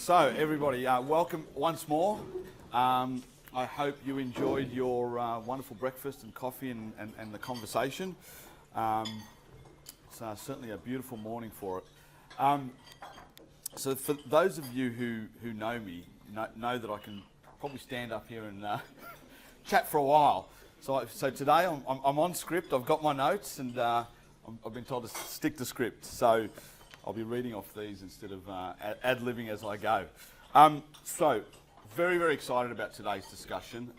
So everybody, welcome once more. I hope you enjoyed your wonderful breakfast and coffee and the conversation. So certainly a beautiful morning for it. So for those of you who know me, know that I can probably stand up here and chat for a while. So today I'm on script. I've got my notes and I've been told to stick to script. So I'll be reading off these instead of ad-libbing as I go. So very, very excited about today's discussion.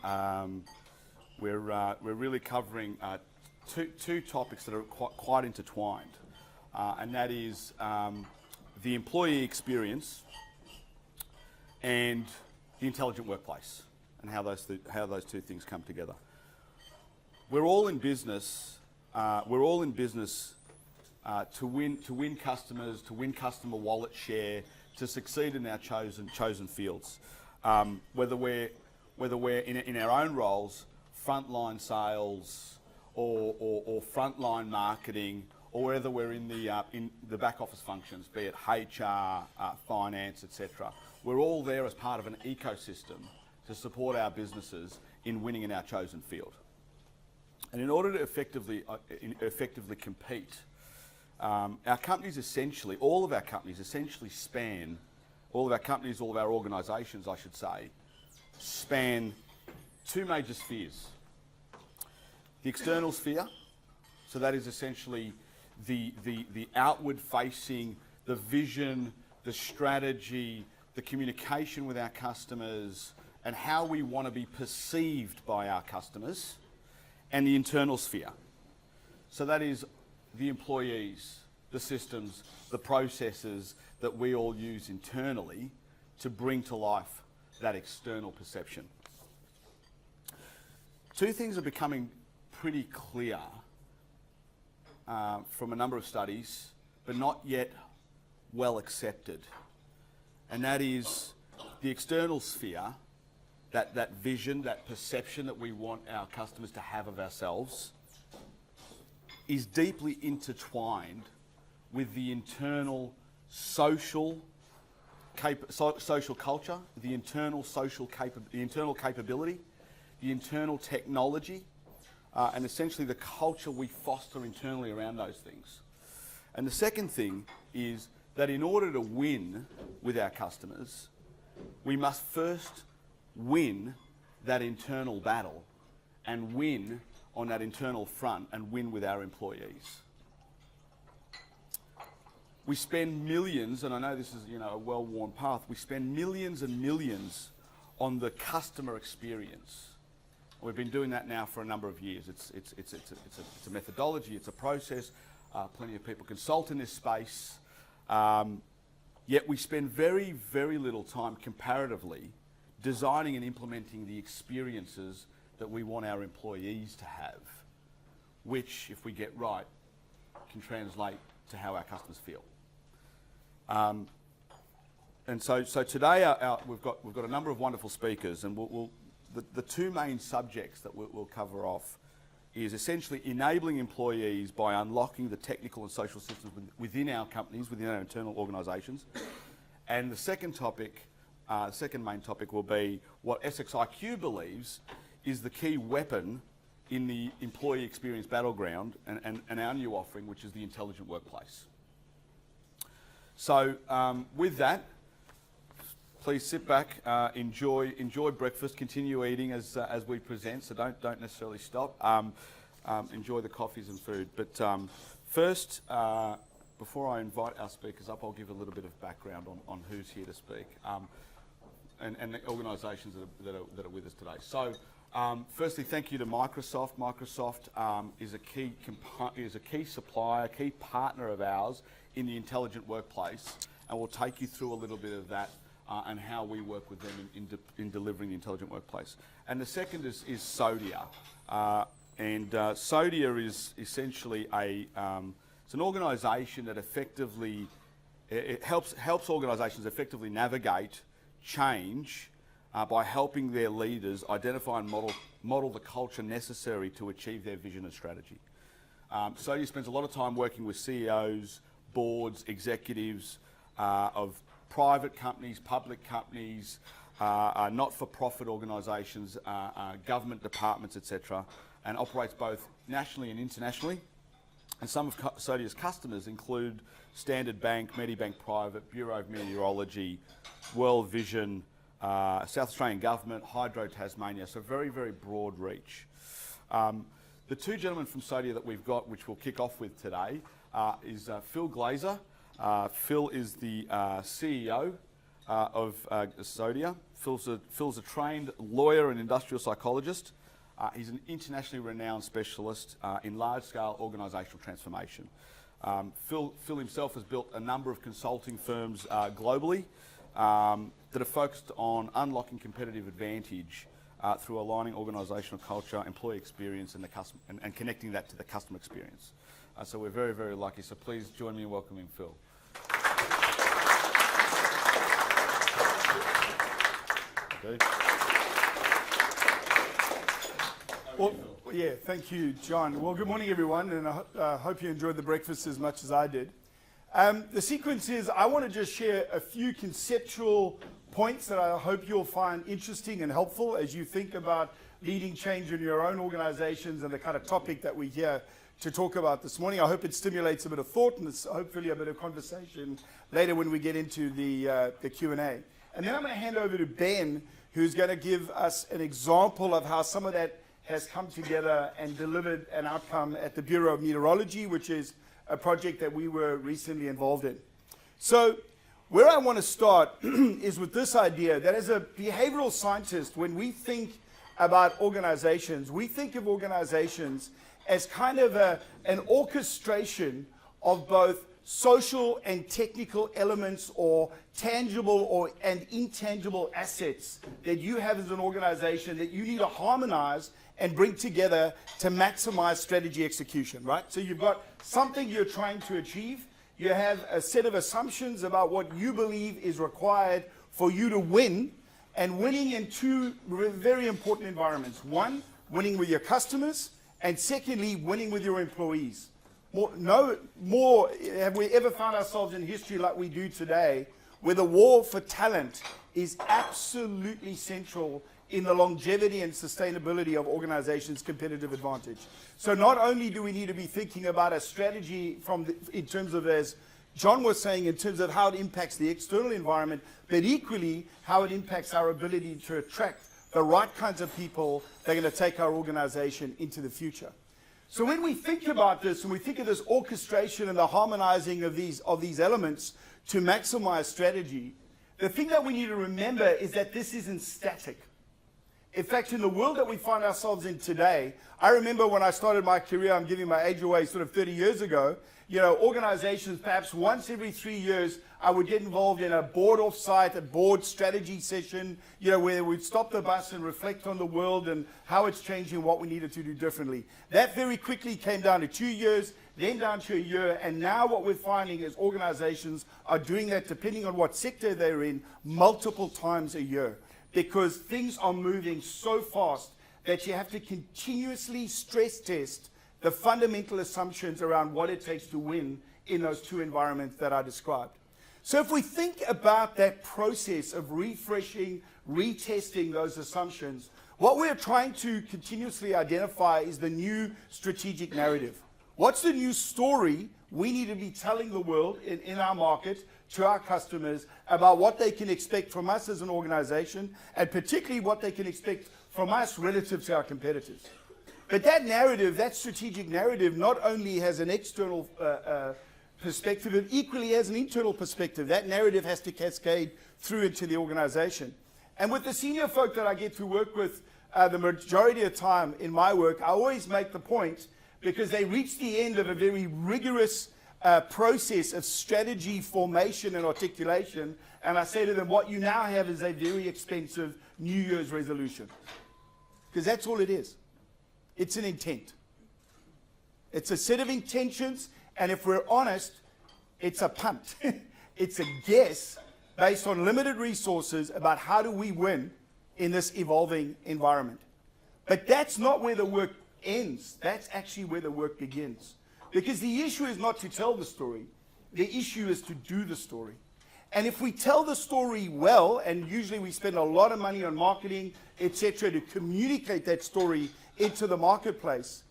We're really covering two topics that are quite intertwined, and that is the employee experience and the intelligent workplace, and how those two things come together. We're all in business. To win customers, to win customer wallet share, to succeed in our chosen fields. Whether we're in our own roles, frontline sales or frontline marketing, or whether we're in the back office functions, be it HR, finance, etc. We're all there as part of an ecosystem to support our businesses in winning in our chosen field. And in order to effectively compete, our companies essentially, all of our organisations, I should say, span two major spheres. The external sphere, so that is essentially the outward facing, the vision, the strategy, the communication with our customers, and how we want to be perceived by our customers, and the internal sphere. So that is the employees, the systems, the processes that we all use internally to bring to life that external perception. Two things are becoming pretty clear from a number of studies, but not yet well accepted. And that is the external sphere, that vision, that perception that we want our customers to have of ourselves, is deeply intertwined with the internal social culture, the internal capability, the internal technology, and essentially the culture we foster internally around those things. And the second thing is that in order to win with our customers, we must first win that internal battle and win on that internal front and win with our employees. We spend millions, and I know this is a well-worn path, we spend millions and millions on the customer experience. We've been doing that now for a number of years. It's a methodology, it's a process. Plenty of people consult in this space. Yet we spend very, very little time comparatively designing and implementing the experiences that we want our employees to have, which, if we get right, can translate to how our customers feel. And so today we've got a number of wonderful speakers, and the two main subjects that we'll cover off is essentially enabling employees by unlocking the technical and social systems within our companies, within our internal organisations, and the second main topic will be what SXiQ believes is the key weapon in the employee experience battleground and our new offering, which is the intelligent workplace. So with that, please sit back, enjoy breakfast, continue eating as we present, so don't necessarily stop. Enjoy the coffees and food. But first, before I invite our speakers up, I'll give a little bit of background on who's here to speak and the organisations that are with us today. So firstly, thank you to Microsoft. Microsoft is a key supplier, key partner of ours in the intelligent workplace, and we'll take you through a little bit of that and how we work with them in delivering the intelligent workplace. And the second is Sodia. Sodia is essentially it's an organisation that effectively helps organisations effectively navigate change by helping their leaders identify and model the culture necessary to achieve their vision and strategy. Sodia spends a lot of time working with CEOs, boards, executives of private companies, public companies, not-for-profit organisations, government departments, etc., and operates both nationally and internationally. And some of Sodia's customers include Standard Bank, Medibank Private, Bureau of Meteorology, World Vision, South Australian Government, Hydro Tasmania, so very, very broad reach. The two gentlemen from Sodia that we've got, which we'll kick off with today, is Phil Glazer. Phil is the CEO of Sodia. Phil's a trained lawyer and industrial psychologist. He's an internationally renowned specialist in large-scale organisational transformation. Phil himself has built a number of consulting firms globally that are focused on unlocking competitive advantage through aligning organisational culture, employee experience, and connecting that to the customer experience. So we're very, very lucky. So please join me in welcoming Phil. Okay. Well, yeah, thank you, John. Well, good morning, everyone, and I hope you enjoyed the breakfast as much as I did. The sequence is I want to just share a few conceptual points that I hope you'll find interesting and helpful as you think about leading change in your own organizations and the kind of topic that we're here to talk about this morning. I hope it stimulates a bit of thought and it's hopefully a bit of conversation later when we get into the Q&A. And then I'm going to hand over to Ben, who's going to give us an example of how some of that has come together and delivered an outcome at the Bureau of Meteorology, which is a project that we were recently involved in. So where I want to start is with this idea that as a behavioral scientist, when we think about organizations, we think of organizations as kind of an orchestration of both social and technical elements or tangible and intangible assets that you have as an organization that you need to harmonize and bring together to maximize strategy execution, right? So you've got something you're trying to achieve. You have a set of assumptions about what you believe is required for you to win, and winning in two very important environments. One, winning with your customers, and secondly, winning with your employees. No more have we ever found ourselves in history like we do today, where the war for talent is absolutely central in the longevity and sustainability of organizations' competitive advantage. So not only do we need to be thinking about a strategy in terms of, as John was saying, in terms of how it impacts the external environment, but equally how it impacts our ability to attract the right kinds of people that are going to take our organization into the future. So when we think about this, and we think of this orchestration and the harmonizing of these elements to maximize strategy, the thing that we need to remember is that this isn't static. In fact, in the world that we find ourselves in today, I remember when I started my career, I'm giving my age away, sort of 30 years ago, organizations, perhaps once every 3 years, I would get involved in a board offsite, a board strategy session, where we'd stop the bus and reflect on the world and how it's changing, what we needed to do differently. That very quickly came down to 2 years, then down to a year, and now what we're finding is organizations are doing that, depending on what sector they're in, multiple times a year. Because things are moving so fast that you have to continuously stress test the fundamental assumptions around what it takes to win in those two environments that I described. So if we think about that process of refreshing, retesting those assumptions, what we're trying to continuously identify is the new strategic narrative. What's the new story we need to be telling the world in our market, to our customers, about what they can expect from us as an organization, and particularly what they can expect from us relative to our competitors. But that narrative, that strategic narrative, not only has an external perspective, it equally has an internal perspective. That narrative has to cascade through into the organization. And with the senior folk that I get to work with the majority of the time in my work, I always make the point, because they reach the end of a very rigorous process of strategy formation and articulation, and I say to them, what you now have is a very expensive New Year's resolution. Because that's all it is. It's an intent. It's a set of intentions, and if we're honest, it's a punt. It's a guess based on limited resources about how do we win in this evolving environment. But that's not where the work ends. That's actually where the work begins. Because the issue is not to tell the story. The issue is to do the story. And if we tell the story well, and usually we spend a lot of money on marketing, etc., to communicate that story into the marketplace,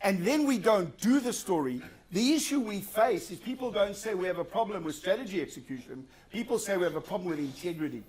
and then we don't do the story, the issue we face is people don't say we have a problem with strategy execution. People say we have a problem with integrity.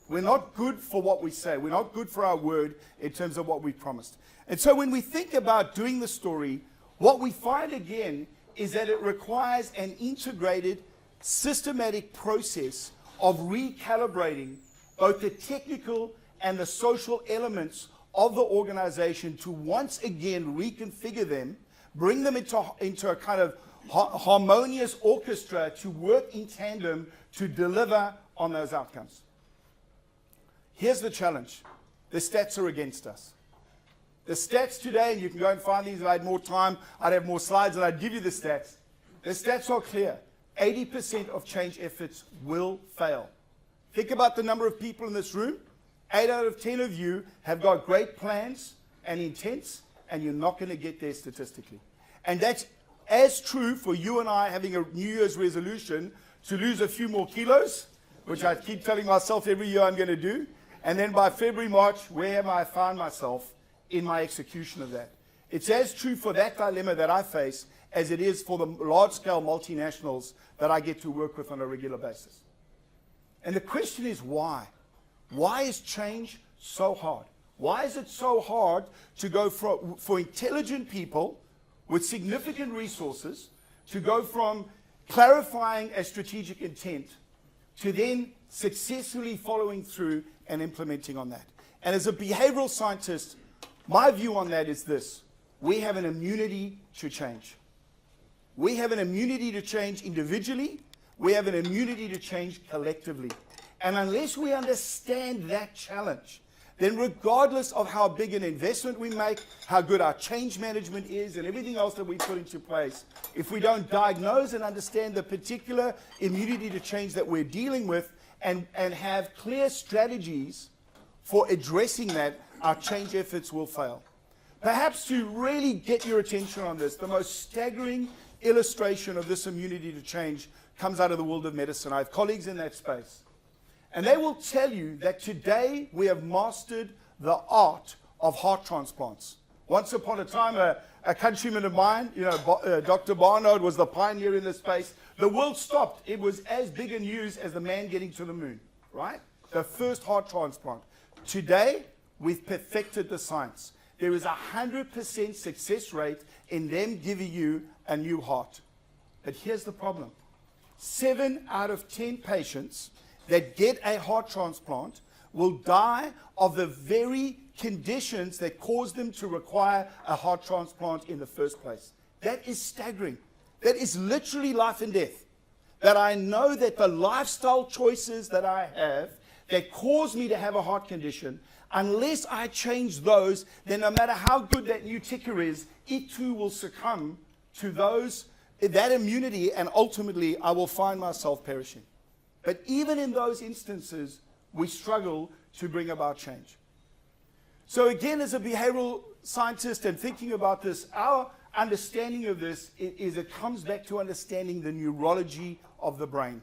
We're not good for what we say. We're not good for our word in terms of what we promised. And so when we think about doing the story, what we find again is that it requires an integrated, systematic process of recalibrating both the technical and the social elements of the organization to once again reconfigure them, bring them into a kind of harmonious orchestra to work in tandem to deliver on those outcomes. Here's the challenge. The stats are against us. The stats today, and you can go and find these if I had more time, I'd have more slides and I'd give you the stats. The stats are clear. 80% of change efforts will fail. Think about the number of people in this room. 8 out of 10 of you have got great plans and intents, and you're not going to get there statistically. And that's as true for you and I having a New Year's resolution to lose a few more kilos, which I keep telling myself every year I'm going to do. And then by February, March, where have I found myself in my execution of that? It's as true for that dilemma that I face as it is for the large-scale multinationals that I get to work with on a regular basis. And the question is why? Why is change so hard? Why is it so hard to go for intelligent people with significant resources to go from clarifying a strategic intent to then successfully following through and implementing on that? And as a behavioral scientist, my view on that is this: we have an immunity to change. We have an immunity to change individually. We have an immunity to change collectively. And unless we understand that challenge, then regardless of how big an investment we make, how good our change management is, and everything else that we put into place, if we don't diagnose and understand the particular immunity to change that we're dealing with and have clear strategies for addressing that, our change efforts will fail. Perhaps to really get your attention on this, the most staggering illustration of this immunity to change comes out of the world of medicine. I have colleagues in that space. And they will tell you that today we have mastered the art of heart transplants. Once upon a time, a countryman of mine, Dr. Barnard was the pioneer in this space. The world stopped. It was as big a news as the man getting to the moon, right? The first heart transplant. Today, we've perfected the science. There is a 100% success rate in them giving you a new heart. But here's the problem. 7 out of 10 patients that get a heart transplant will die of the very conditions that cause them to require a heart transplant in the first place. That is staggering. That is literally life and death. That I know that the lifestyle choices that I have that cause me to have a heart condition, unless I change those, then no matter how good that new ticker is, it too will succumb to that immunity, and ultimately I will find myself perishing. But even in those instances, we struggle to bring about change. So again, as a behavioral scientist and thinking about this, our understanding of this is it comes back to understanding the neurology of the brain.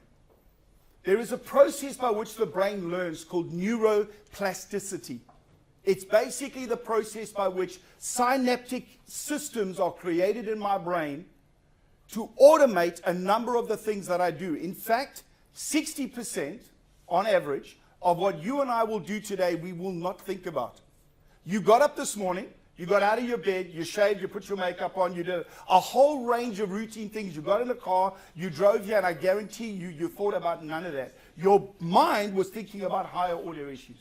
There is a process by which the brain learns called neuroplasticity. It's basically the process by which synaptic systems are created in my brain to automate a number of the things that I do. In fact, 60% on average of what you and I will do today, we will not think about. You got up this morning, you got out of your bed, you shaved, you put your makeup on, you did a whole range of routine things. You got in the car, you drove here, and I guarantee you thought about none of that. Your mind was thinking about higher order issues.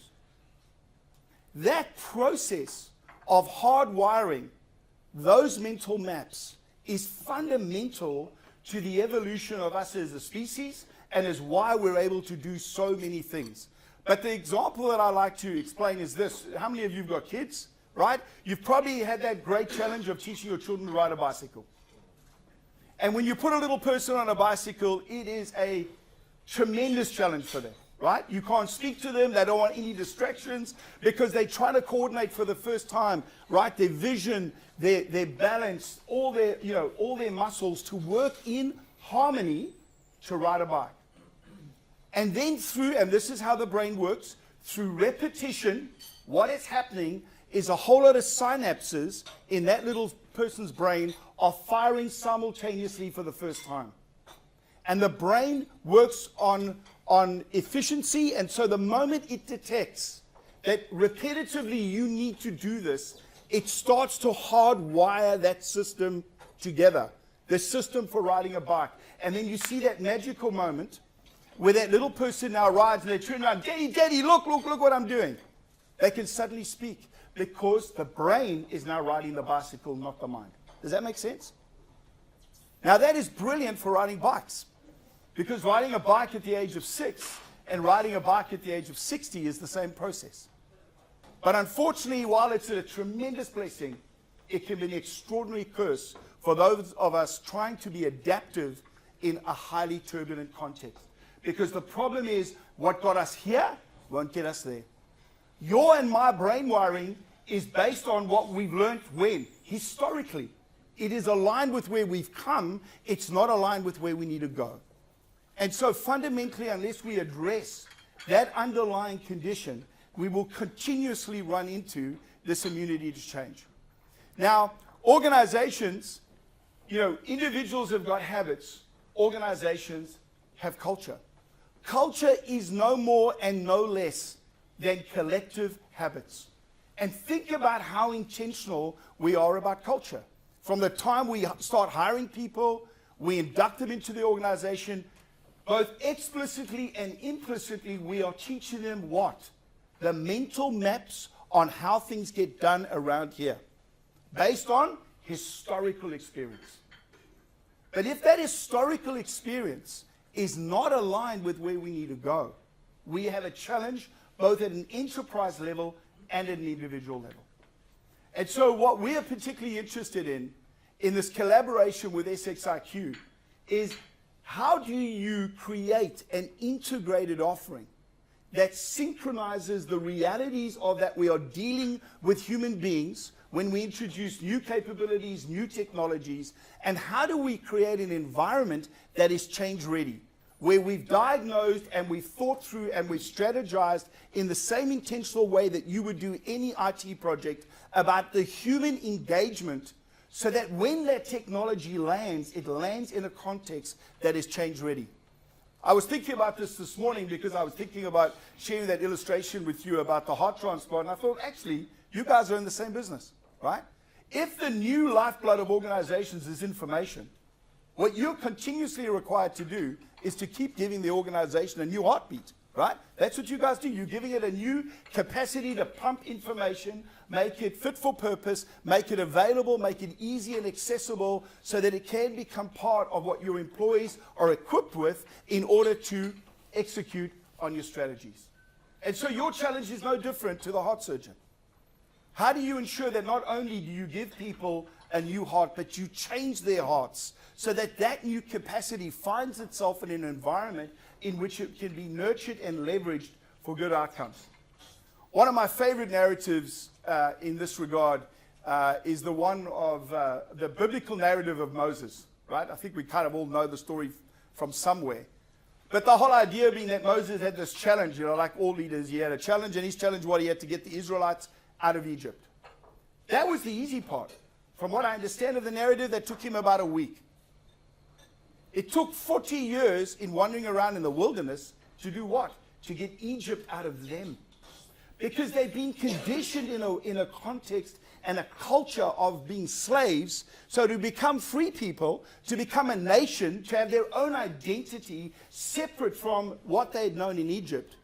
That process of hardwiring those mental maps is fundamental to the evolution of us as a species, and is why we're able to do so many things. But the example that I like to explain is this. How many of you have got kids, right? You've probably had that great challenge of teaching your children to ride a bicycle. And when you put a little person on a bicycle, it is a tremendous challenge for them, right? You can't speak to them. They don't want any distractions because they try to coordinate for the first time, right? Their vision, their balance, all their muscles to work in harmony to ride a bike. And then through, and this is how the brain works, through repetition, what is happening is a whole lot of synapses in that little person's brain are firing simultaneously for the first time. And the brain works on efficiency, and so the moment it detects that repetitively you need to do this, it starts to hardwire that system together, the system for riding a bike. And then you see that magical moment where that little person now rides and they turn around, Daddy, Daddy, look what I'm doing. They can suddenly speak because the brain is now riding the bicycle, not the mind. Does that make sense? Now that is brilliant for riding bikes, because riding a bike at the age of 6 and riding a bike at the age of 60 is the same process. But unfortunately, while it's a tremendous blessing, it can be an extraordinary curse for those of us trying to be adaptive in a highly turbulent context. Because the problem is, what got us here won't get us there. Your and my brain wiring is based on what we've learned when? Historically. It is aligned with where we've come. It's not aligned with where we need to go. And so fundamentally, unless we address that underlying condition, we will continuously run into this immunity to change. Now, organizations, individuals have got habits. Organizations have culture. Culture is no more and no less than collective habits. And think about how intentional we are about culture. From the time we start hiring people, we induct them into the organization, both explicitly and implicitly, we are teaching them what? The mental maps on how things get done around here, based on historical experience. But if that historical experience is not aligned with where we need to go, we have a challenge both at an enterprise level and at an individual level. And so what we are particularly interested in this collaboration with SXiQ, is how do you create an integrated offering that synchronizes the realities of that we are dealing with human beings when we introduce new capabilities, new technologies, and how do we create an environment that is change ready, where we've diagnosed and we've thought through and we've strategized in the same intentional way that you would do any IT project about the human engagement, so that when that technology lands, it lands in a context that is change ready. I was thinking about this morning because I was thinking about sharing that illustration with you about the heart transplant, and I thought, actually, you guys are in the same business, right? If the new lifeblood of organizations is information, what you're continuously required to do is to keep giving the organization a new heartbeat, right? That's what you guys do. You're giving it a new capacity to pump information, make it fit for purpose, make it available, make it easy and accessible so that it can become part of what your employees are equipped with in order to execute on your strategies. And so your challenge is no different to the heart surgeon. How do you ensure that not only do you give people a new heart, but you change their hearts so that that new capacity finds itself in an environment in which it can be nurtured and leveraged for good outcomes? One of my favorite narratives in this regard is the one of the biblical narrative of Moses, right? I think we kind of all know the story from somewhere. But the whole idea being that Moses had this challenge, like all leaders, he had a challenge, and his challenge was he had to get the Israelites out of Egypt. That was the easy part. From what I understand of the narrative, that took him about a week. It took 40 years in wandering around in the wilderness to do what? To get Egypt out of them. Because they've been conditioned in a context and a culture of being slaves. So to become free people, to become a nation, to have their own identity separate from what they had known in Egypt,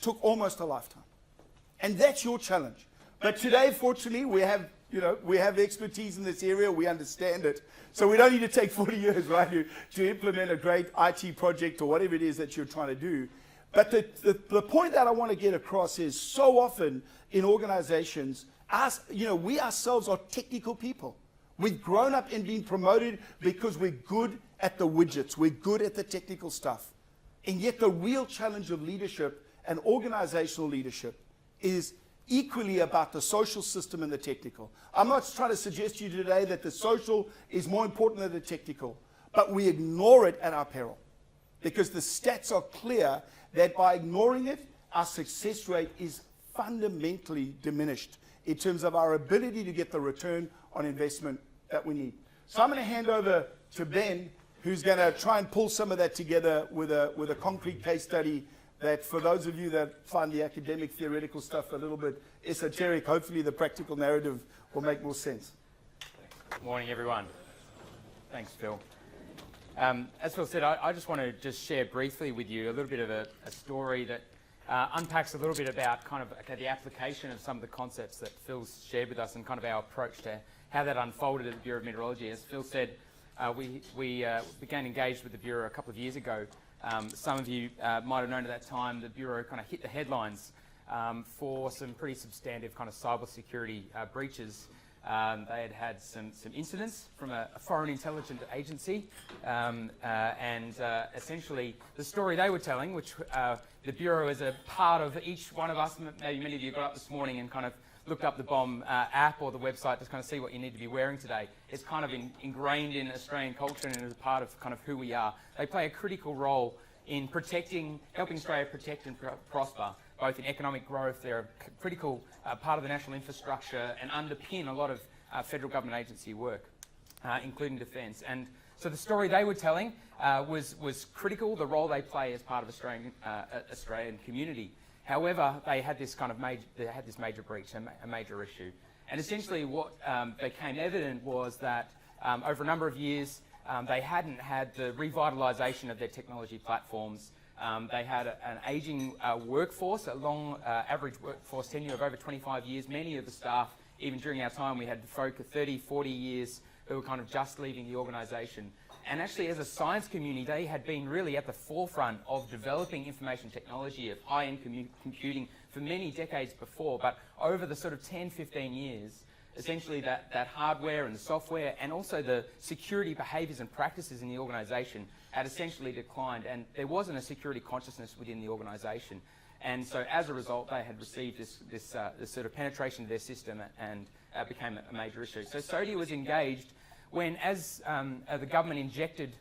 took almost a lifetime. And that's your challenge. But today, fortunately, we have expertise in this area. We understand it. So we don't need to take 40 years, right, to implement a great IT project or whatever it is that you're trying to do. But the point that I want to get across is, so often in organizations, we ourselves are technical people. We've grown up and been promoted because we're good at the widgets. We're good at the technical stuff. And yet the real challenge of leadership and organizational leadership is equally about the social system and the technical. I'm not trying to suggest to you today that the social is more important than the technical, but we ignore it at our peril. because the stats are clear that by ignoring it, our success rate is fundamentally diminished in terms of our ability to get the return on investment that we need. So I'm going to hand over to Ben, who's going to try and pull some of that together with a concrete case study that, for those of you that find the academic theoretical stuff a little bit esoteric, hopefully the practical narrative will make more sense. Good morning, everyone. Thanks, Phil. As Phil said, I just want to just share briefly with you a little bit of a story that unpacks a little bit about kind of the application of some of the concepts that Phil's shared with us and kind of our approach to how that unfolded at the Bureau of Meteorology. As Phil said, we began engaged with the Bureau a couple of years ago. Some of you might have known at that time the Bureau kind of hit the headlines for some pretty substantive kind of cybersecurity breaches. They had some incidents from a foreign intelligence agency, and essentially the story they were telling, which the Bureau is a part of each one of us, maybe many of you got up this morning and kind of looked up the BOM app or the website to kind of see what you need to be wearing today. It's kind of ingrained in Australian culture and is a part of kind of who we are. They play a critical role in helping Australia protect and prosper, both in economic growth. They're a critical part of the national infrastructure and underpin a lot of federal government agency work, including defence. And so the story they were telling was critical, the role they play as part of Australian community. However, they had this kind of major breach, a major issue. And essentially what became evident was that over a number of years, they hadn't had the revitalisation of their technology platforms. They had an ageing workforce, a long average workforce tenure of over 25 years. Many of the staff, even during our time, we had folk of 30, 40 years who were kind of just leaving the organisation. And actually, as a science community, they had been really at the forefront of developing information technology, of high-end computing for many decades before. But over the sort of 10, 15 years, essentially that hardware and the software and also the security behaviours and practices in the organisation had essentially declined, and there wasn't a security consciousness within the organisation. And so as a result, they had received this sort of penetration of their system and became a major issue. So Sodia was engaged when, as the government injected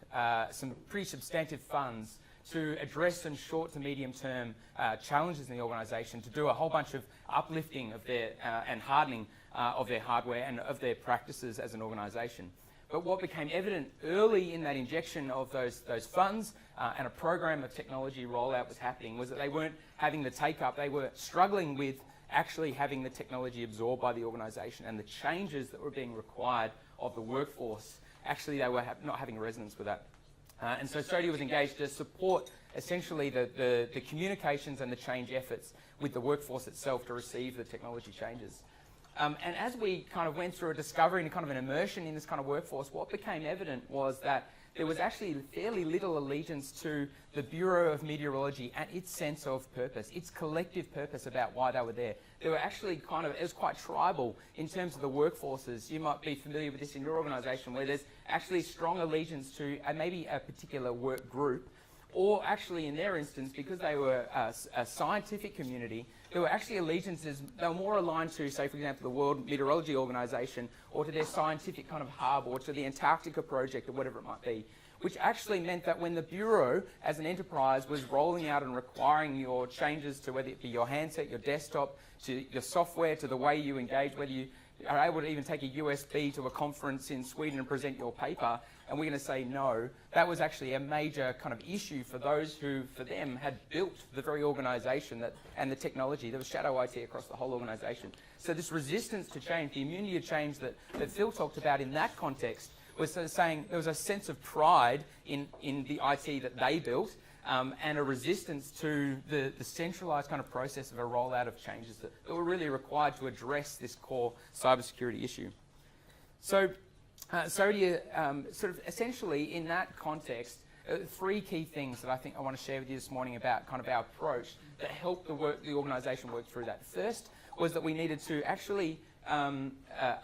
some pretty substantive funds to address some short to medium term challenges in the organisation, to do a whole bunch of uplifting of their and hardening of their hardware and of their practices as an organisation. But what became evident early in that injection of those funds and a program of technology rollout was happening was that they weren't having the take-up. They were struggling with actually having the technology absorbed by the organisation, and the changes that were being required of the workforce, actually they were not having resonance with that. And so Sodia was engaged to support essentially the communications and the change efforts with the workforce itself to receive the technology changes. And as we kind of went through a discovery and kind of an immersion in this kind of workforce, what became evident was that there was actually fairly little allegiance to the Bureau of Meteorology and its sense of purpose, its collective purpose about why they were there. They were actually it was quite tribal in terms of the workforces. You might be familiar with this in your organisation, where there's actually strong allegiance to maybe a particular work group, or actually in their instance, because they were a scientific community, there were actually allegiances, they were more aligned to, say, for example, the World Meteorology Organization, or to their scientific kind of hub, or to the Antarctica project, or whatever it might be, which actually meant that when the Bureau, as an enterprise, was rolling out and requiring your changes to whether it be your handset, your desktop, to your software, to the way you engage, whether you are able to even take a USB to a conference in Sweden and present your paper, and we're going to say no, that was actually a major kind of issue for those who, for them, had built the very organisation and the technology. There was shadow IT across the whole organisation. So this resistance to change, the immunity to change that Phil talked about in that context, was sort of saying there was a sense of pride in the IT that they built, and a resistance to the centralised kind of process of a rollout of changes that were really required to address this core cybersecurity issue. So Sodia sort of essentially in that context, three key things that I think I want to share with you this morning about kind of our approach that helped the organisation work through that. First was that we needed to actually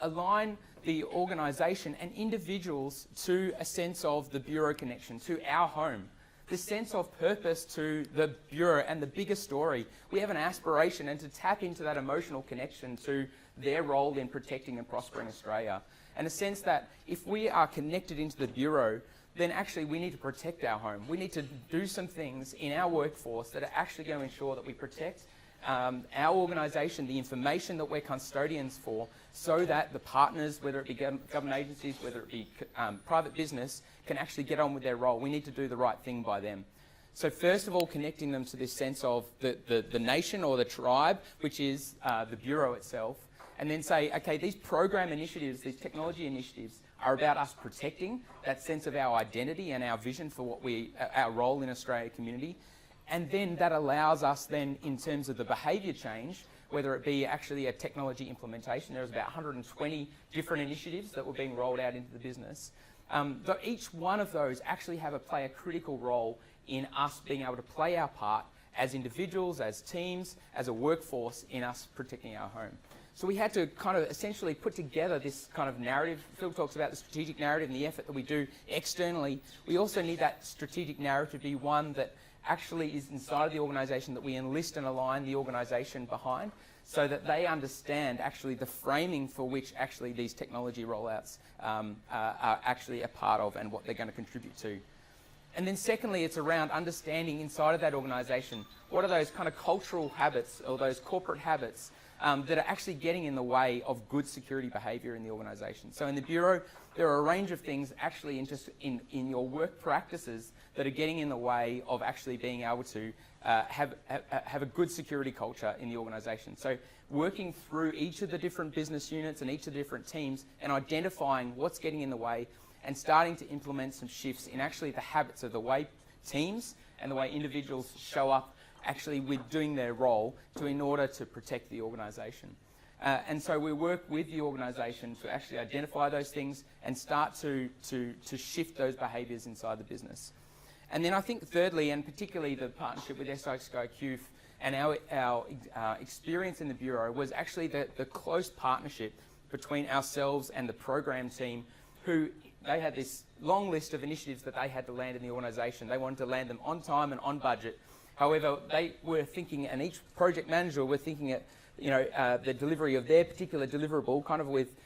align the organisation and individuals to a sense of the Bureau connection, to our home. The sense of purpose to the Bureau and the bigger story. We have an aspiration, and to tap into that emotional connection to their role in protecting and prospering Australia. And a sense that if we are connected into the Bureau, then actually we need to protect our home. We need to do some things in our workforce that are actually going to ensure that we protect our organisation, the information that we're custodians for, so that the partners, whether it be government agencies, whether it be private business, can actually get on with their role. We need to do the right thing by them. So first of all, connecting them to this sense of the nation or the tribe, which is the Bureau itself, and then say, okay, these program initiatives, these technology initiatives are about us protecting that sense of our identity and our vision for what our role in Australia community. And then that allows us then, in terms of the behaviour change, whether it be actually a technology implementation, there was about 120 different initiatives that were being rolled out into the business. Each one of those actually play a critical role in us being able to play our part as individuals, as teams, as a workforce in us protecting our home. So we had to kind of essentially put together this kind of narrative. Phil talks about the strategic narrative and the effort that we do externally. We also need that strategic narrative to be one that actually is inside of the organisation, that we enlist and align the organisation behind, so that they understand actually the framing for which actually these technology rollouts are actually a part of and what they're going to contribute to. And then secondly, it's around understanding inside of that organisation, what are those kind of cultural habits or those corporate habits that are actually getting in the way of good security behaviour in the organisation. So in the Bureau, there are a range of things actually in your work practices that are getting in the way of actually being able to have a good security culture in the organisation. So working through each of the different business units and each of the different teams and identifying what's getting in the way and starting to implement some shifts in actually the habits of the way teams and the way individuals show up actually with doing their role in order to protect the organisation. And so we work with the organisation to actually identify those things and start to shift those behaviours inside the business. And then I think thirdly, and particularly the partnership with SXiQ and our experience in the Bureau, was actually the close partnership between ourselves and the program team, who they had this long list of initiatives that they had to land in the organisation. They wanted to land them on time and on budget. However, they were thinking, and each project manager were thinking at the delivery of their particular deliverable kind of with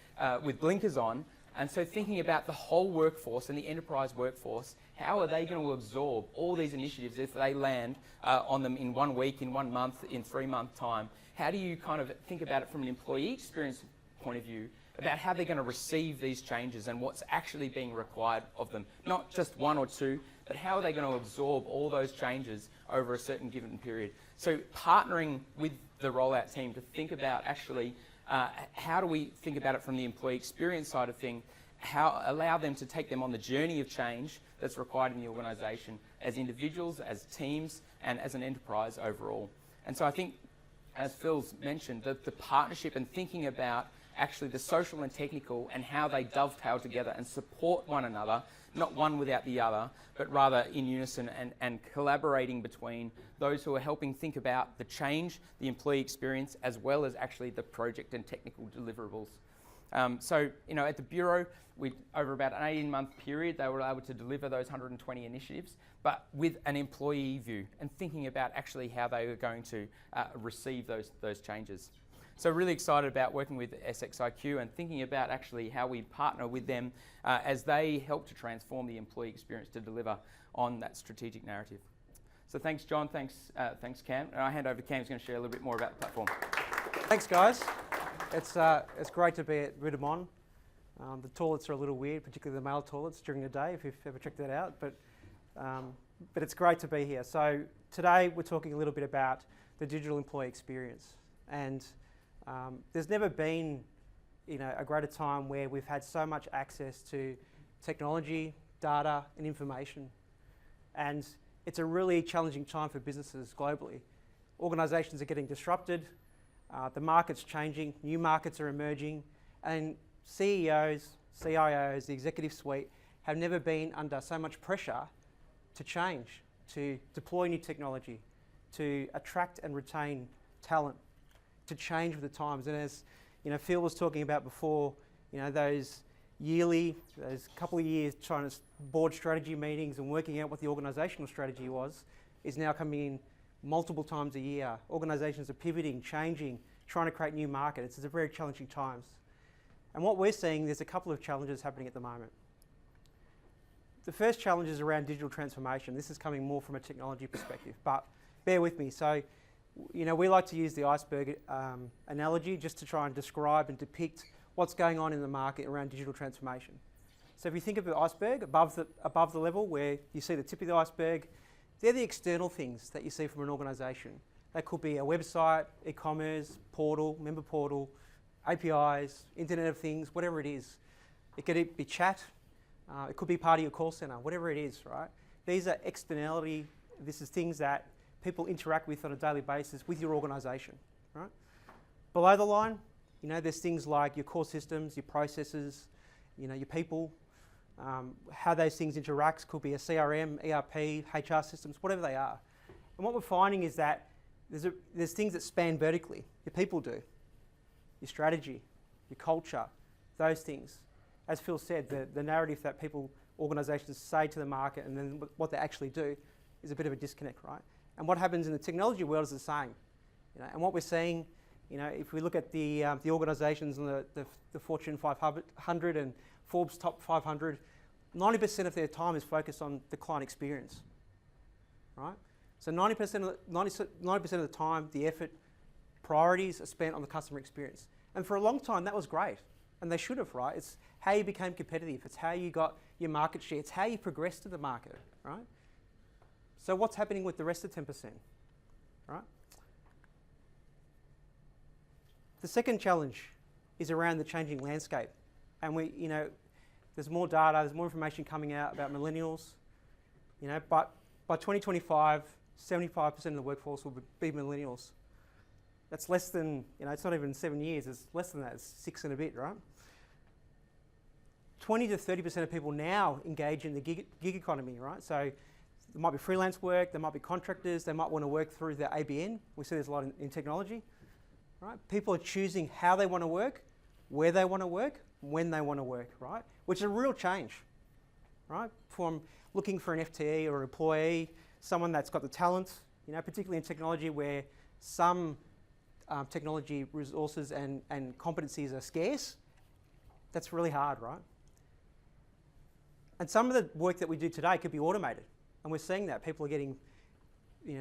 blinkers on. And so thinking about the whole workforce and the enterprise workforce, how are they going to absorb all these initiatives if they land on them in 1 week, in 1 month, in 3 month time? How do you kind of think about it from an employee experience point of view, about how they're going to receive these changes and what's actually being required of them? Not just one or two, but how are they going to absorb all those changes over a certain given period? So partnering with the rollout team to think about actually how do we think about it from the employee experience side of things, how allow them to take them on the journey of change that's required in the organisation as individuals, as teams, and as an enterprise overall. And so I think, as Phil's mentioned, the partnership and thinking about actually the social and technical and how they dovetail together and support one another, not one without the other, but rather in unison and collaborating between those who are helping think about the change, the employee experience, as well as actually the project and technical deliverables. So, at the Bureau, over about an 18-month period, they were able to deliver those 120 initiatives, but with an employee view and thinking about actually how they were going to receive those changes. So really excited about working with SXiQ and thinking about actually how we partner with them as they help to transform the employee experience to deliver on that strategic narrative. So thanks, John. Thanks, Cam. And I hand over to Cam, who's going to share a little bit more about the platform. Thanks, guys. It's great to be at Monde. The toilets are a little weird, particularly the male toilets during the day, if you've ever checked that out. But it's great to be here. So today we're talking a little bit about the digital employee experience. And there's never been a greater time where we've had so much access to technology, data and information. And it's a really challenging time for businesses globally. Organisations are getting disrupted, the market's changing, new markets are emerging, and CEOs, CIOs, the executive suite have never been under so much pressure to change, to deploy new technology, to attract and retain talent, to change with the times. And as Phil was talking about before, those couple of years trying to board strategy meetings and working out what the organisational strategy was, is now coming in multiple times a year. Organisations are pivoting, changing, trying to create new markets. It's a very challenging times. And what we're seeing, there's a couple of challenges happening at the moment. the first challenge is around digital transformation. This is coming more from a technology perspective, but bear with me. So, we like to use the iceberg analogy just to try and describe and depict what's going on in the market around digital transformation. So if you think of the iceberg, above the level where you see the tip of the iceberg, they're the external things that you see from an organisation. That could be a website, e-commerce, portal, member portal, APIs, Internet of Things, whatever it is. It could be chat, it could be part of your call centre, whatever it is, right? These are externality, this is things that people interact with on a daily basis with your organisation, right? Below the line, there's things like your core systems, your processes, your people, how those things interact. Could be a CRM, ERP, HR systems, whatever they are. And what we're finding is that there's things that span vertically. Your people do, your strategy, your culture, those things. As Phil said, the narrative that organisations say to the market and then what they actually do is a bit of a disconnect, right? And what happens in the technology world is the same. And what we're seeing, if we look at the organisations in the Fortune 500 and Forbes top 500, 90% of their time is focused on the client experience, right? So 90% of the time, the effort, priorities are spent on the customer experience. And for a long time, that was great. And they should have, right? It's how you became competitive. It's how you got your market share. It's how you progressed to the market, right? So what's happening with the rest of 10%, right? The second challenge is around the changing landscape. And there's more data, there's more information coming out about millennials, but by 2025, 75% of the workforce will be millennials. That's less than, it's not even 7 years, it's less than that, it's 6 and a bit, right? 20 to 30% of people now engage in the gig economy, right? So there might be freelance work, there might be contractors, they might want to work through the ABN. We see there's a lot in technology, right? People are choosing how they want to work, where they want to work, when they want to work, right? Which is a real change, right? From looking for an FTE or employee, someone that's got the talent, particularly in technology where some technology resources and competencies are scarce, that's really hard, right? And some of the work that we do today could be automated. And we're seeing that. People are getting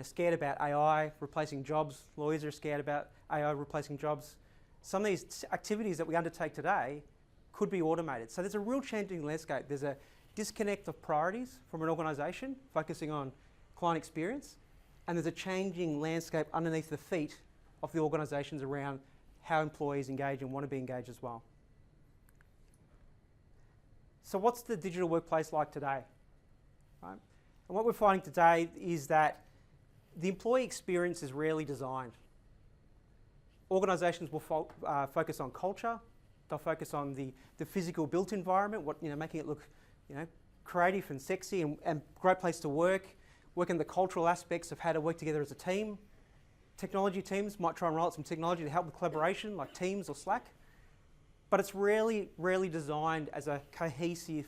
scared about AI replacing jobs. Lawyers are scared about AI replacing jobs. Some of these activities that we undertake today could be automated. So there's a real changing landscape. There's a disconnect of priorities from an organisation focusing on client experience, and there's a changing landscape underneath the feet of the organisations around how employees engage and want to be engaged as well. So what's the digital workplace like today? Right? And what we're finding today is that the employee experience is rarely designed. Organisations will focus on culture. They'll focus on the physical built environment, making it look, creative and sexy and great place to work in the cultural aspects of how to work together as a team. Technology teams might try and roll out some technology to help with collaboration, like Teams or Slack, but it's rarely designed as a cohesive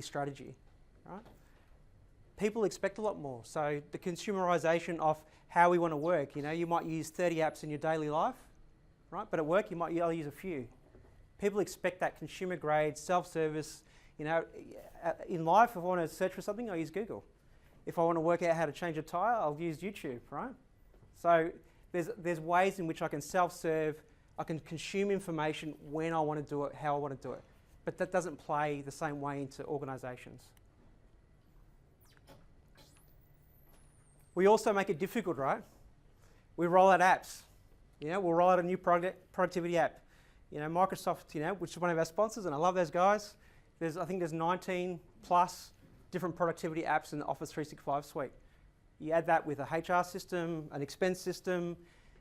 strategy, right? People expect a lot more. So the consumerization of how we want to work, you might use 30 apps in your daily life, right? But at work, you might only use a few. People expect that consumer grade, self-service. In life, if I want to search for something, I use Google. If I want to work out how to change a tyre, I'll use YouTube, right? So there's ways in which I can self-serve, I can consume information when I want to do it, how I want to do it. But that doesn't play the same way into organisations. We also make it difficult, right? We roll out apps. We'll roll out a new productivity app. Microsoft, which is one of our sponsors, and I love those guys. I think there's 19 plus different productivity apps in the Office 365 suite. You add that with a HR system, an expense system,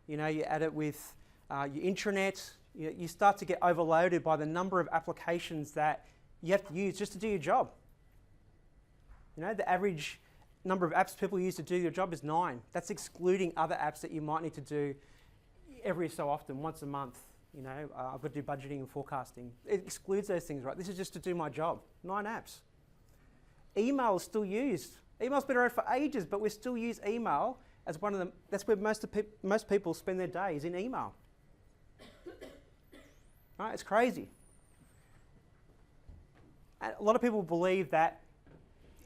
you add it with your intranet, you start to get overloaded by the number of applications that you have to use just to do your job. The average number of apps people use to do your job is 9. That's excluding other apps that you might need to do every so often, once a month. I've got to do budgeting and forecasting. It excludes those things, right? This is just to do my job. 9 apps. Email is still used. Email's been around for ages, but we still use email as one of them. That's where most people spend their days, in email. Right? It's crazy. And a lot of people believe that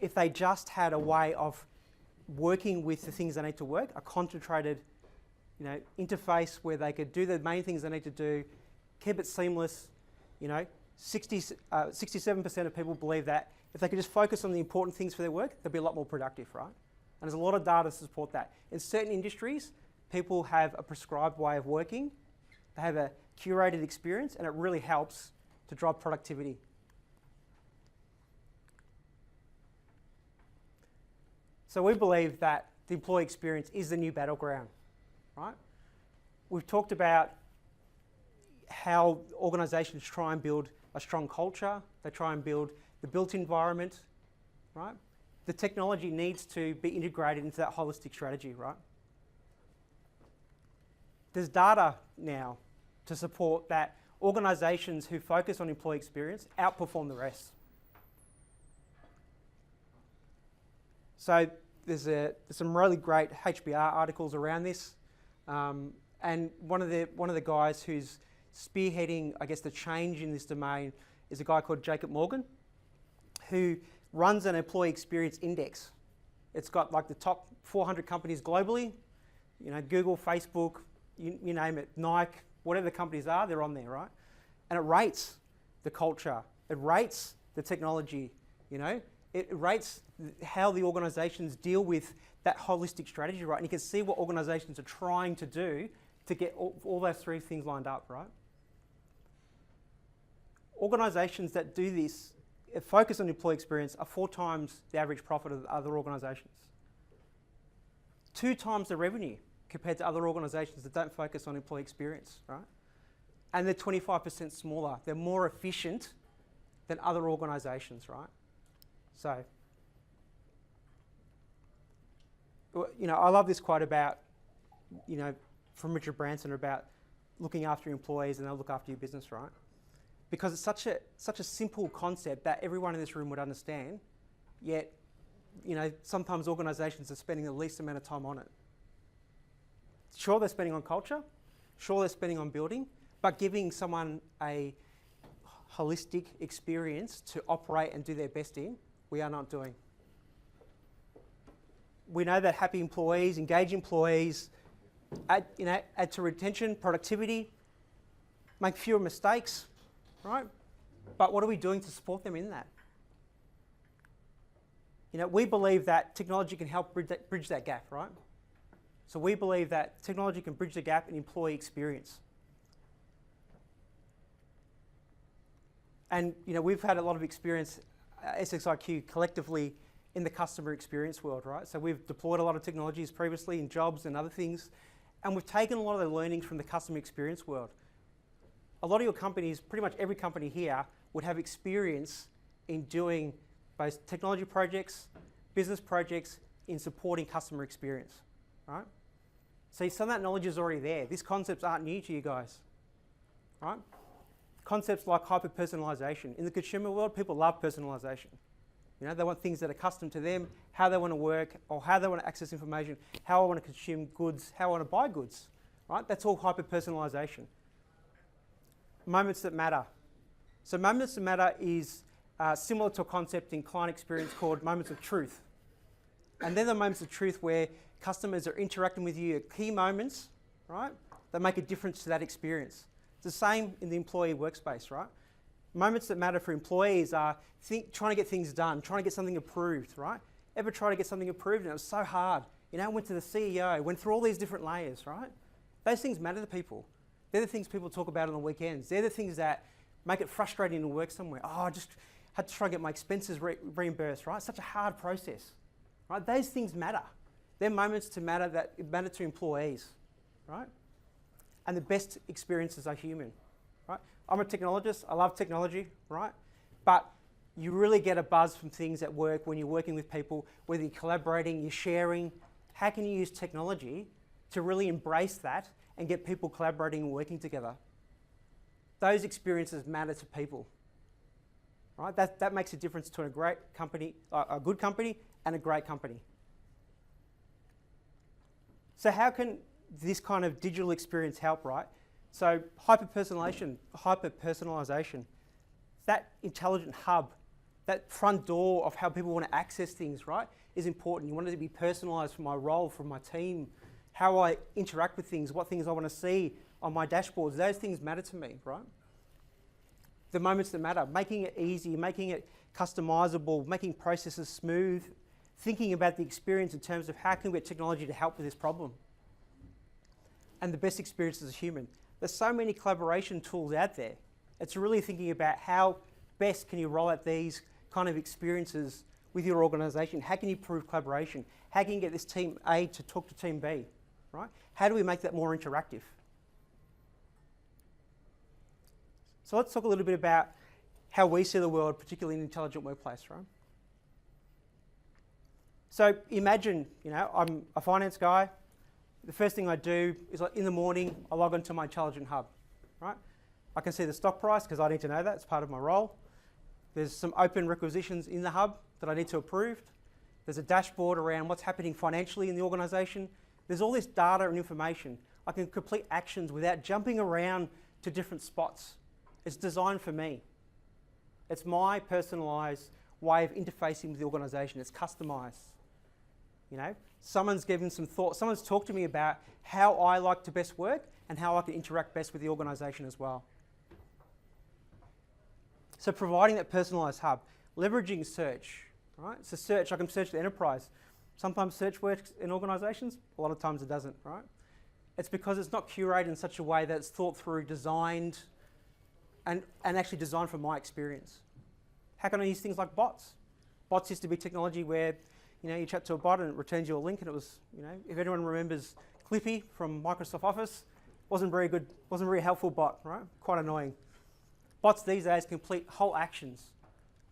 if they just had a way of working with the things they need to work, a concentrated, interface where they could do the main things they need to do, keep it seamless. 67% of people believe that if they could just focus on the important things for their work, they'll be a lot more productive, right? And there's a lot of data to support that. In certain industries, people have a prescribed way of working, they have a curated experience, and it really helps to drive productivity. So we believe that the employee experience is the new battleground, right? We've talked about how organisations try and build a strong culture, they try and build the built environment, right? The technology needs to be integrated into that holistic strategy, right? There's data now to support that organisations who focus on employee experience outperform the rest. So there's some really great HBR articles around this, and one of the guys who's spearheading, I guess, the change in this domain is a guy called Jacob Morgan, who runs an employee experience index. It's got like the top 400 companies globally, Google, Facebook, you name it, Nike, whatever the companies are, they're on there, right? And it rates the culture, it rates the technology, it rates how the organisations deal with that holistic strategy, right? And you can see what organisations are trying to do to get all those three things lined up, right? Organisations that do this, focus on employee experience, are 4 times the average profit of other organisations. 2 times the revenue compared to other organisations that don't focus on employee experience, right? And they're 25% smaller. They're more efficient than other organisations, right? So, I love this quote about, from Richard Branson about looking after your employees and they'll look after your business, right? Because it's such a simple concept that everyone in this room would understand, yet, sometimes organisations are spending the least amount of time on it. Sure, they're spending on culture, sure, they're spending on building, but giving someone a holistic experience to operate and do their best in, we are not doing. We know that happy employees, engaged employees, add to retention, productivity, make fewer mistakes, right? But what are we doing to support them in that? We believe that technology can help bridge that gap, right? So we believe that technology can bridge the gap in employee experience. And we've had a lot of experience, SXiQ collectively, in the customer experience world, right? So we've deployed a lot of technologies previously in jobs and other things, and we've taken a lot of the learnings from the customer experience world. A lot of your companies, pretty much every company here, would have experience in doing both technology projects, business projects, in supporting customer experience, right? So some of that knowledge is already there. These concepts aren't new to you guys, right? Concepts like hyper-personalisation. In the consumer world, people love personalisation. They want things that are custom to them, how they want to work, or how they want to access information, how I want to consume goods, how I want to buy goods, right? That's all hyper-personalisation. Moments that matter. So moments that matter is similar to a concept in client experience called moments of truth. And they're the moments of truth where customers are interacting with you at key moments, right, that make a difference to that experience. It's the same in the employee workspace, right? Moments that matter for employees are trying to get things done, trying to get something approved, right? Ever try to get something approved and it was so hard? Went to the CEO, went through all these different layers, right? Those things matter to people. They're the things people talk about on the weekends. They're the things that make it frustrating to work somewhere. Oh, I just had to try and get my expenses reimbursed, right? It's such a hard process, right? Those things matter. They're moments that matter to employees, right? And the best experiences are human, right? I'm a technologist, I love technology, right? But you really get a buzz from things at work when you're working with people, whether you're collaborating, you're sharing. How can you use technology to really embrace that and get people collaborating and working together? Those experiences matter to people, right? That makes a difference to a great company, a good company, and a great company. So how can this kind of digital experience help, right? So hyper-personalisation, that intelligent hub that front door of how people want to access things, right, is important. You want it to be personalised for my role, for my team, how I interact with things, what things I want to see on my dashboards. Those things matter to me, right? The moments that matter, making it easy, making it customisable, making processes smooth, thinking about the experience in terms of how can we get technology to help with this problem. And the best experience as a human. There's so many collaboration tools out there. It's really thinking about how best can you roll out these kind of experiences with your organisation. How can you improve collaboration? How can you get this team A to talk to team B, right? How do we make that more interactive? So let's talk a little bit about how we see the world, particularly in an intelligent workplace, right? So imagine, I'm a finance guy. The first thing I do is in the morning, I log onto my intelligent hub, right? I can see the stock price because I need to know that. It's part of my role. There's some open requisitions in the hub that I need to approve. There's a dashboard around what's happening financially in the organisation. There's all this data and information. I can complete actions without jumping around to different spots. It's designed for me. It's my personalised way of interfacing with the organisation. It's customised. Someone's given some thought. Someone's talked to me about how I like to best work and how I can interact best with the organisation as well. So providing that personalised hub, leveraging search, right? So search, I can search the enterprise. Sometimes search works in organisations, a lot of times it doesn't, right? It's because it's not curated in such a way that it's thought through, designed, and actually designed for my experience. How can I use things like bots? Bots used to be technology where you chat to a bot and it returns you a link, and it was, if anyone remembers Clippy from Microsoft Office, wasn't very good, wasn't a very helpful bot, right? Quite annoying. Bots these days complete whole actions.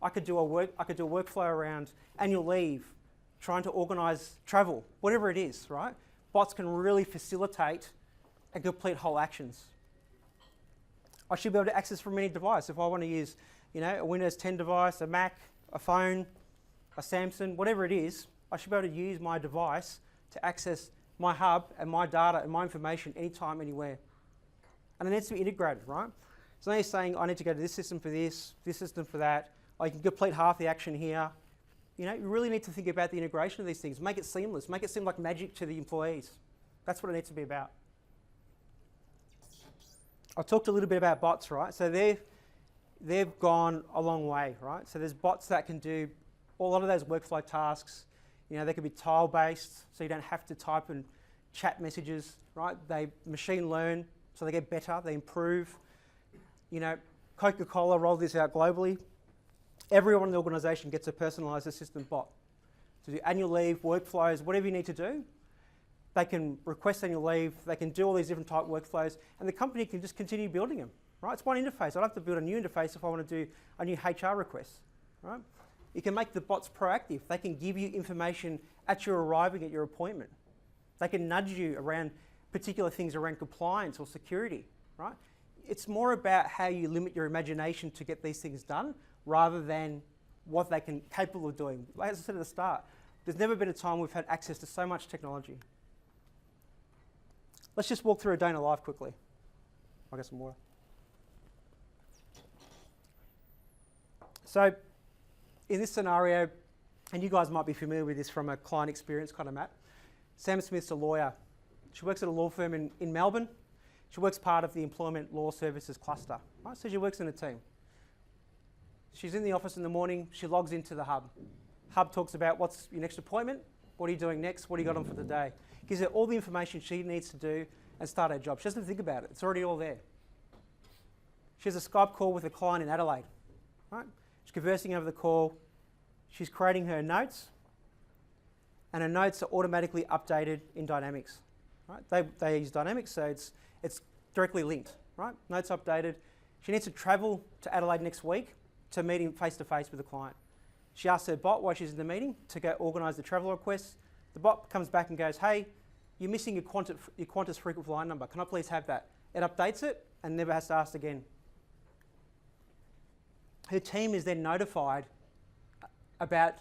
I could do a workflow around annual leave, trying to organise travel, whatever it is, right? Bots can really facilitate and complete whole actions. I should be able to access from any device. If I want to use, a Windows 10 device, a Mac, a phone, a Samsung, whatever it is, I should be able to use my device to access my hub and my data and my information anytime, anywhere. And it needs to be integrated, right? So now you're saying, I need to go to this system for this system for that. I can complete half the action here. You really need to think about the integration of these things. Make it seamless. Make it seem like magic to the employees. That's what it needs to be about. I talked a little bit about bots, right? So they've gone a long way, right? So there's bots that can do a lot of those workflow tasks. They could be tile-based, so you don't have to type and chat messages, right? They machine learn, so they get better, they improve. Coca-Cola rolled this out globally. Everyone in the organisation gets a personalised assistant bot to do annual leave, workflows, whatever you need to do. They can request annual leave, they can do all these different type workflows, and the company can just continue building them, right? It's one interface. I don't have to build a new interface if I want to do a new HR request, right? You can make the bots proactive. They can give you information at your arriving at your appointment. They can nudge you around particular things around compliance or security, right? It's more about how you limit your imagination to get these things done rather than what they can capable of doing. Like as I said at the start, there's never been a time we've had access to so much technology. Let's just walk through a day in a life quickly. I'll get some water. So in this scenario, and you guys might be familiar with this from a client experience kind of map, Sam Smith's a lawyer. She works at a law firm in Melbourne. She works part of the Employment Law Services cluster, right? So she works in a team. She's in the office in the morning, she logs into the hub. Hub talks about what's your next appointment, what are you doing next, what do you got on for the day. Gives her all the information she needs to do and start her job. She doesn't think about it, it's already all there. She has a Skype call with a client in Adelaide, right? She's conversing over the call, she's creating her notes, and her notes are automatically updated in Dynamics. Right? They use Dynamics, so it's directly linked. Right? Notes updated. She needs to travel to Adelaide next week to meeting face-to-face with the client. She asks her bot while she's in the meeting to go organise the travel request. The bot comes back and goes, hey, you're missing your Qantas frequent flyer number. Can I please have that? It updates it and never has to ask again. Her team is then notified about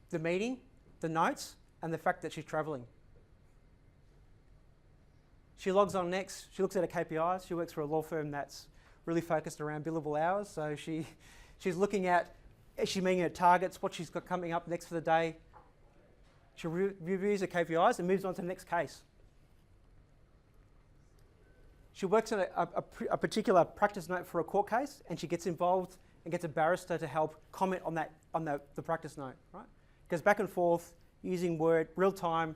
the meeting, the notes, and the fact that she's travelling. She logs on next, she looks at her KPIs. She works for a law firm that's really focused around billable hours. So she's looking at Is she meeting her targets, what she's got coming up next for the day? She reviews her KPIs and moves on to the next case. She works on a particular practice note for a court case, and she gets involved and gets a barrister to help comment on the practice note, right? Goes back and forth using Word, real time,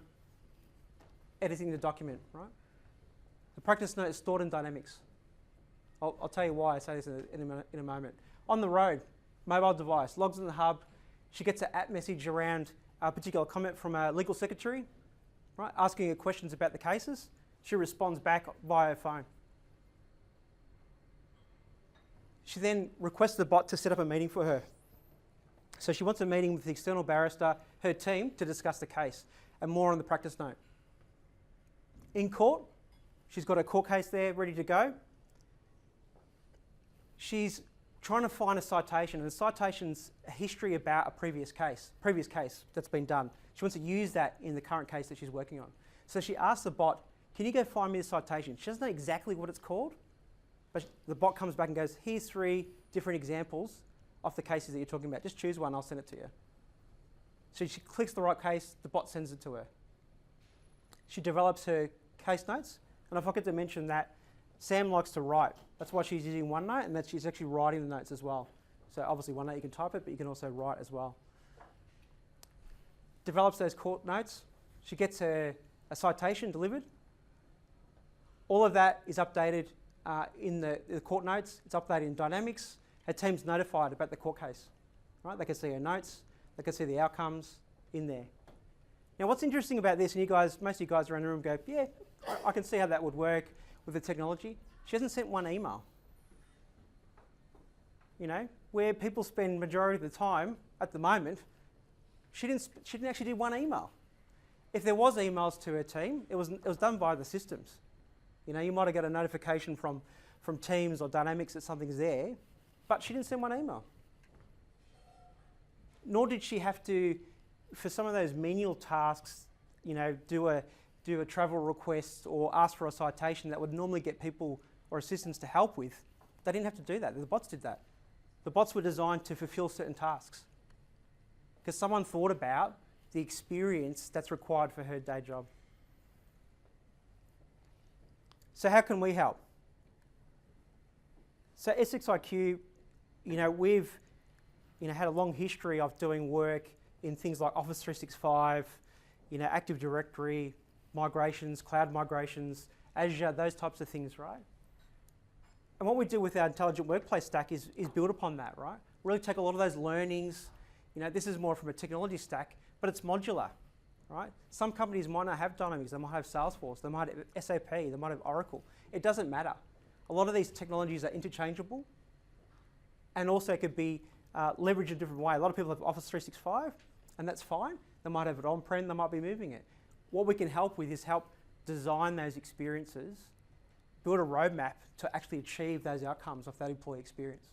editing the document, right? The practice note is stored in Dynamics. I'll tell you why I say this in a moment. On the road, mobile device, logs in the hub. She gets an app message around a particular comment from a legal secretary, right, asking her questions about the cases. She responds back via her phone. She then requests the bot to set up a meeting for her. So she wants a meeting with the external barrister, her team, to discuss the case and more on the practice note. In court, she's got a court case there ready to go. She's trying to find a citation, and the citation's a history about a previous case that's been done. She wants to use that in the current case that she's working on. So she asks the bot, can you go find me the citation? She doesn't know exactly what it's called, but the bot comes back and goes, here's 3 different examples of the cases that you're talking about. Just choose one, I'll send it to you. So she clicks the right case, the bot sends it to her. She develops her case notes, and I forgot to mention that Sam likes to write. That's why she's using OneNote, and that she's actually writing the notes as well. So obviously OneNote, you can type it, but you can also write as well. Develops those court notes. She gets a citation delivered. All of that is updated in the court notes. It's updated in Dynamics. Her team's notified about the court case. Right? They can see her notes. They can see the outcomes in there. Now, what's interesting about this, and you guys, most of you guys around the room go, yeah, I can see how that would work with the technology. She hasn't sent one email. You know, where people spend majority of the time at the moment, she didn't actually do one email. If there was emails to her team, it was done by the systems. You know, you might have got a notification from Teams or Dynamics that something's there, but she didn't send one email. Nor did she have to, for some of those menial tasks, you know, do a travel request or ask for a citation that would normally get people or assistants to help with. They didn't have to do that. The bots did that. The bots were designed to fulfill certain tasks because someone thought about the experience that's required for her day job. So how can we help? So SXiQ, you know, we've had a long history of doing work in things like Office 365, you know, Active Directory, migrations, cloud migrations, Azure, those types of things, right? And what we do with our intelligent workplace stack is build upon that, right? Really take a lot of those learnings. You know, this is more from a technology stack, but it's modular, right? Some companies might not have Dynamics, they might have Salesforce, they might have SAP, they might have Oracle. It doesn't matter. A lot of these technologies are interchangeable and also could be leveraged in a different way. A lot of people have Office 365, and that's fine. They might have it on-prem, they might be moving it. What we can help with is help design those experiences, build a roadmap to actually achieve those outcomes of that employee experience.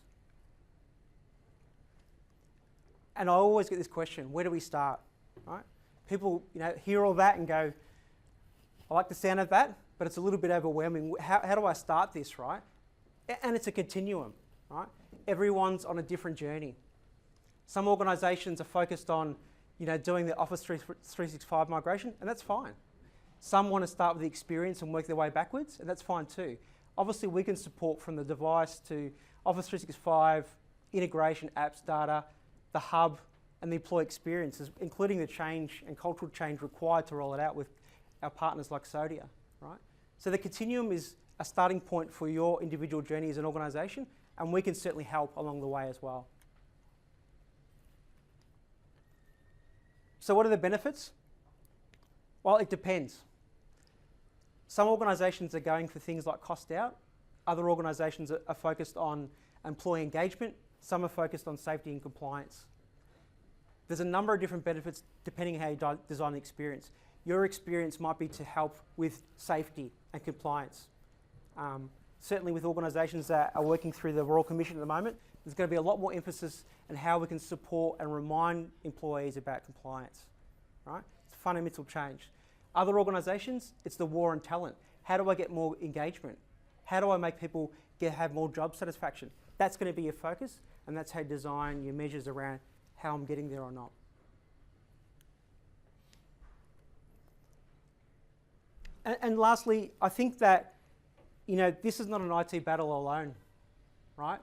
And I always get this question, where do we start, right? People, you know, hear all that and go, I like the sound of that, but it's a little bit overwhelming. How do I start this, right? And it's a continuum, right? Everyone's on a different journey. Some organisations are focused on, you know, doing the Office 365 migration, and that's fine. Some want to start with the experience and work their way backwards, and that's fine too. Obviously, we can support from the device to Office 365, integration, apps, data, the hub, and the employee experiences, including the change and cultural change required to roll it out with our partners like Sodia, right? So the continuum is a starting point for your individual journey as an organisation, and we can certainly help along the way as well. So what are the benefits? Well, it depends. Some organisations are going for things like cost out. Other organisations are focused on employee engagement. Some are focused on safety and compliance. There's a number of different benefits depending on how you design the experience. Your experience might be to help with safety and compliance. Certainly with organisations that are working through the Royal Commission at the moment, there's going to be a lot more emphasis on how we can support and remind employees about compliance, right? It's a fundamental change. Other organisations, it's the war on talent. How do I get more engagement? How do I make people have more job satisfaction? That's going to be your focus. and that's how you design your measures around how I'm getting there or not. And lastly, I think that, this is not an IT battle alone, right?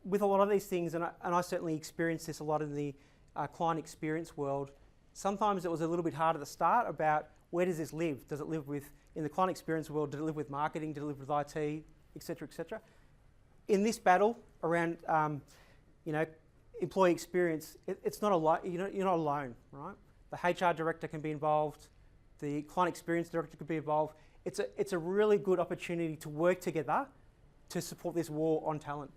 With a lot of these things, and I certainly experienced this a lot in the client experience world, sometimes it was a little bit hard at the start about where does this live? Does it live in the client experience world, does it live with marketing, does it live with IT, et cetera, et cetera? In this battle around, employee experience, it's not you're not alone, right? The HR director can be involved, the client experience director could be involved. It's a really good opportunity to work together to support this war on talent.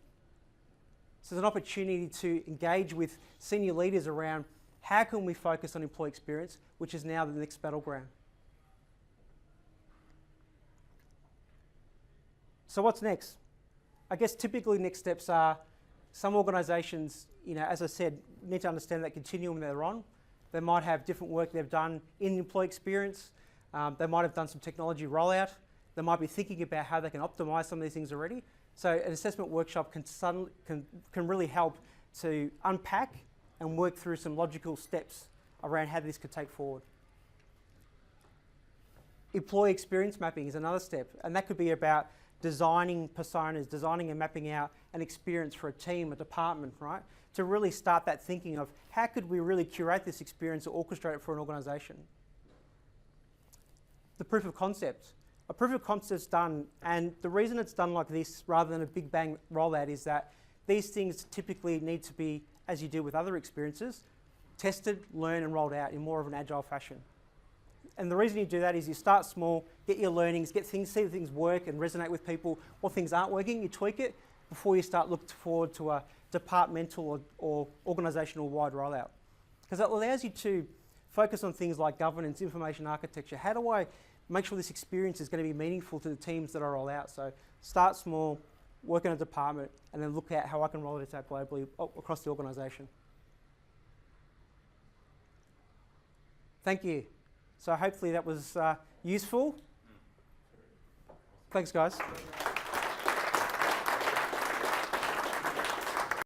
So there's an opportunity to engage with senior leaders around how can we focus on employee experience, which is now the next battleground. So what's next? I guess typically next steps are some organisations, as I said, need to understand that continuum they're on. They might have different work they've done in employee experience. They might have done some technology rollout. They might be thinking about how they can optimise some of these things already. So an assessment workshop can really help to unpack and work through some logical steps around how this could take forward. Employee experience mapping is another step, and that could be about designing personas, designing and mapping out an experience for a team, a department, right? To really start that thinking of how could we really curate this experience or orchestrate it for an organisation. The proof of concept. A proof of concept's done, and the reason it's done like this rather than a big bang rollout is that these things typically need to be, as you do with other experiences, tested, learned and rolled out in more of an agile fashion. And the reason you do that is you start small, get your learnings, see things work and resonate with people. What things aren't working, you tweak it before you start looking forward to a departmental or organisational wide rollout. Because it allows you to focus on things like governance, information architecture. How do I make sure this experience is going to be meaningful to the teams that I roll out? So start small, work in a department, and then look at how I can roll it out globally across the organisation. Thank you. So hopefully that was useful. Thanks, guys.